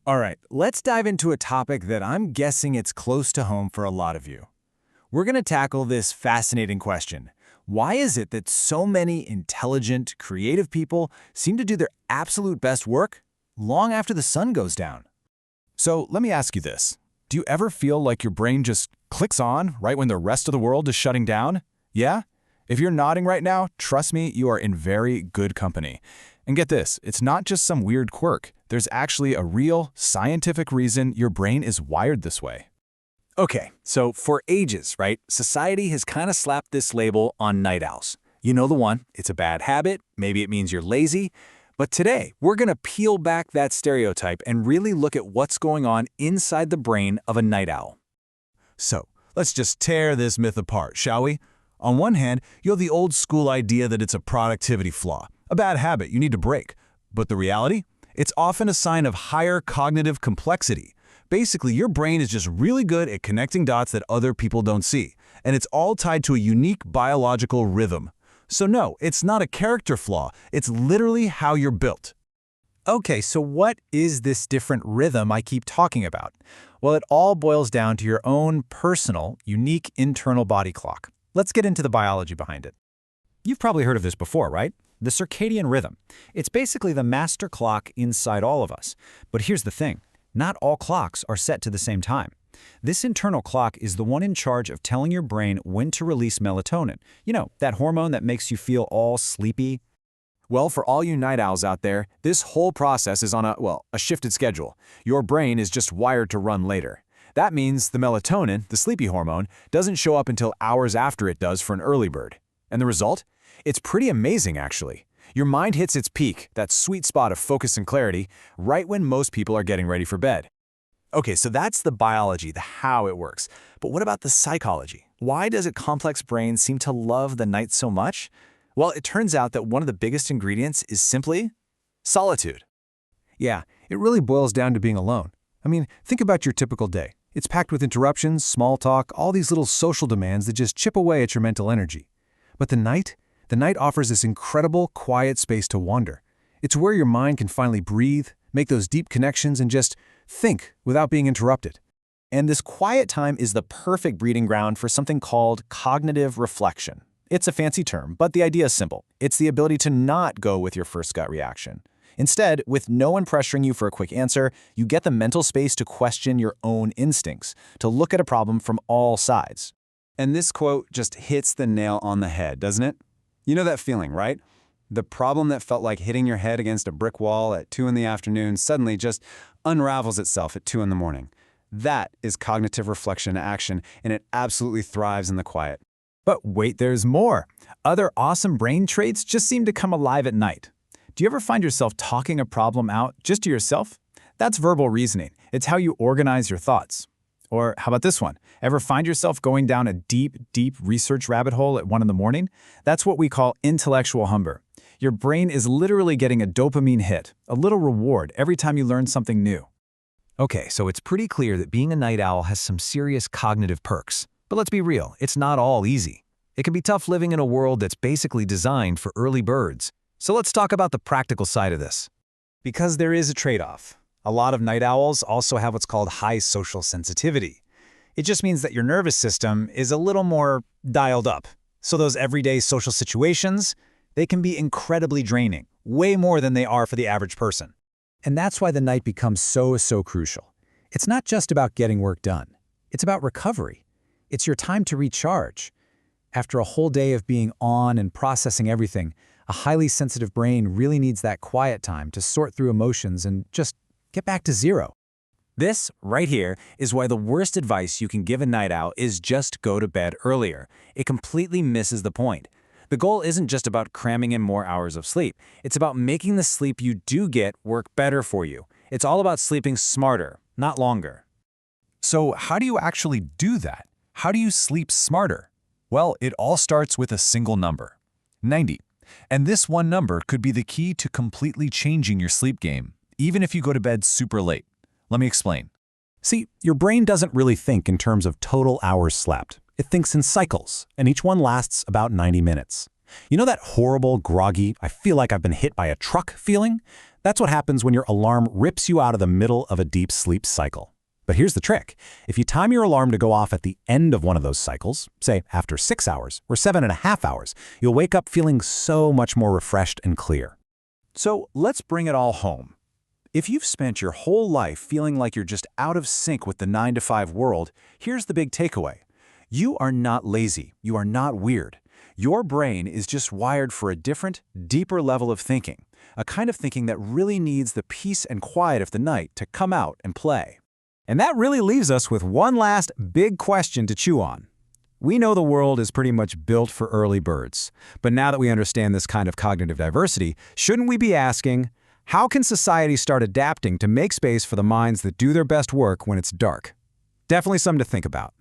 All right, let's dive into a topic that I'm guessing it's close to home for a lot of you. We're going to tackle this fascinating question. Why is it that so many intelligent, creative people seem to do their absolute best work long after the sun goes down? So let me ask you this. Do you ever feel like your brain just clicks on right when the rest of the world is shutting down? Yeah? If you're nodding right now, trust me, you are in very good company. And get this, it's not just some weird quirk. There's actually a real, scientific reason your brain is wired this way. Okay, so for ages, right, society has kind of slapped this label on night owls. You know the one, it's a bad habit, maybe it means you're lazy. But today, we're going to peel back that stereotype and really look at what's going on inside the brain of a night owl. So, let's just tear this myth apart, shall we? On one hand, you have the old school idea that it's a productivity flaw, a bad habit you need to break. But the reality? It's often a sign of higher cognitive complexity. Basically, your brain is just really good at connecting dots that other people don't see, and it's all tied to a unique biological rhythm. So no, it's not a character flaw, it's literally how you're built. Okay, so what is this different rhythm I keep talking about? Well, it all boils down to your own personal, unique internal body clock. Let's get into the biology behind it. You've probably heard of this before, right? The circadian rhythm. It's basically the master clock inside all of us. But here's the thing. Not all clocks are set to the same time. This internal clock is the one in charge of telling your brain when to release melatonin. You know, that hormone that makes you feel all sleepy. Well, for all you night owls out there, this whole process is on a shifted schedule. Your brain is just wired to run later. That means the melatonin, the sleepy hormone, doesn't show up until hours after it does for an early bird. And the result? It's pretty amazing, actually. Your mind hits its peak, that sweet spot of focus and clarity, right when most people are getting ready for bed. Okay, so that's the biology, the how it works. But what about the psychology? Why does a complex brain seem to love the night so much? Well, it turns out that one of the biggest ingredients is simply solitude. Yeah, it really boils down to being alone. I mean, think about your typical day. It's packed with interruptions, small talk, all these little social demands that just chip away at your mental energy. But the night offers this incredible, quiet space to wander. It's where your mind can finally breathe, make those deep connections, and just think without being interrupted. And this quiet time is the perfect breeding ground for something called cognitive reflection. It's a fancy term, but the idea is simple. It's the ability to not go with your first gut reaction. Instead, with no one pressuring you for a quick answer, you get the mental space to question your own instincts, to look at a problem from all sides. And this quote just hits the nail on the head, doesn't it? You know that feeling, right? The problem that felt like hitting your head against a brick wall at 2 in the afternoon suddenly just unravels itself at 2 in the morning. That is cognitive reflection in action, and it absolutely thrives in the quiet. But wait, there's more. Other awesome brain traits just seem to come alive at night. Do you ever find yourself talking a problem out just to yourself? That's verbal reasoning. It's how you organize your thoughts. Or how about this one? Ever find yourself going down a deep, deep research rabbit hole at 1 in the morning? That's what we call intellectual hunger. Your brain is literally getting a dopamine hit, a little reward every time you learn something new. Okay, so it's pretty clear that being a night owl has some serious cognitive perks. But let's be real, it's not all easy. It can be tough living in a world that's basically designed for early birds. So let's talk about the practical side of this. Because there is a trade-off. A lot of night owls also have what's called high social sensitivity. It just means that your nervous system is a little more dialed up. So those everyday social situations, they can be incredibly draining, way more than they are for the average person. And that's why the night becomes so crucial. It's not just about getting work done. It's about recovery. It's your time to recharge. After a whole day of being on and processing everything, a highly sensitive brain really needs that quiet time to sort through emotions and just get back to zero. This, right here, is why the worst advice you can give a night owl is just go to bed earlier. It completely misses the point. The goal isn't just about cramming in more hours of sleep. It's about making the sleep you do get work better for you. It's all about sleeping smarter, not longer. So how do you actually do that? How do you sleep smarter? Well, it all starts with a single number, 90. And this one number could be the key to completely changing your sleep game, even if you go to bed super late. Let me explain. See, your brain doesn't really think in terms of total hours slept. It thinks in cycles, and each one lasts about 90 minutes. You know that horrible, groggy, I feel like I've been hit by a truck feeling? That's what happens when your alarm rips you out of the middle of a deep sleep cycle. But here's the trick. If you time your alarm to go off at the end of one of those cycles, say after 6 hours or 7.5 hours, you'll wake up feeling so much more refreshed and clear. So let's bring it all home. If you've spent your whole life feeling like you're just out of sync with the 9-to-5 world, here's the big takeaway. You are not lazy. You are not weird. Your brain is just wired for a different, deeper level of thinking, a kind of thinking that really needs the peace and quiet of the night to come out and play. And that really leaves us with one last big question to chew on. We know the world is pretty much built for early birds, but now that we understand this kind of cognitive diversity, shouldn't we be asking, how can society start adapting to make space for the minds that do their best work when it's dark? Definitely something to think about.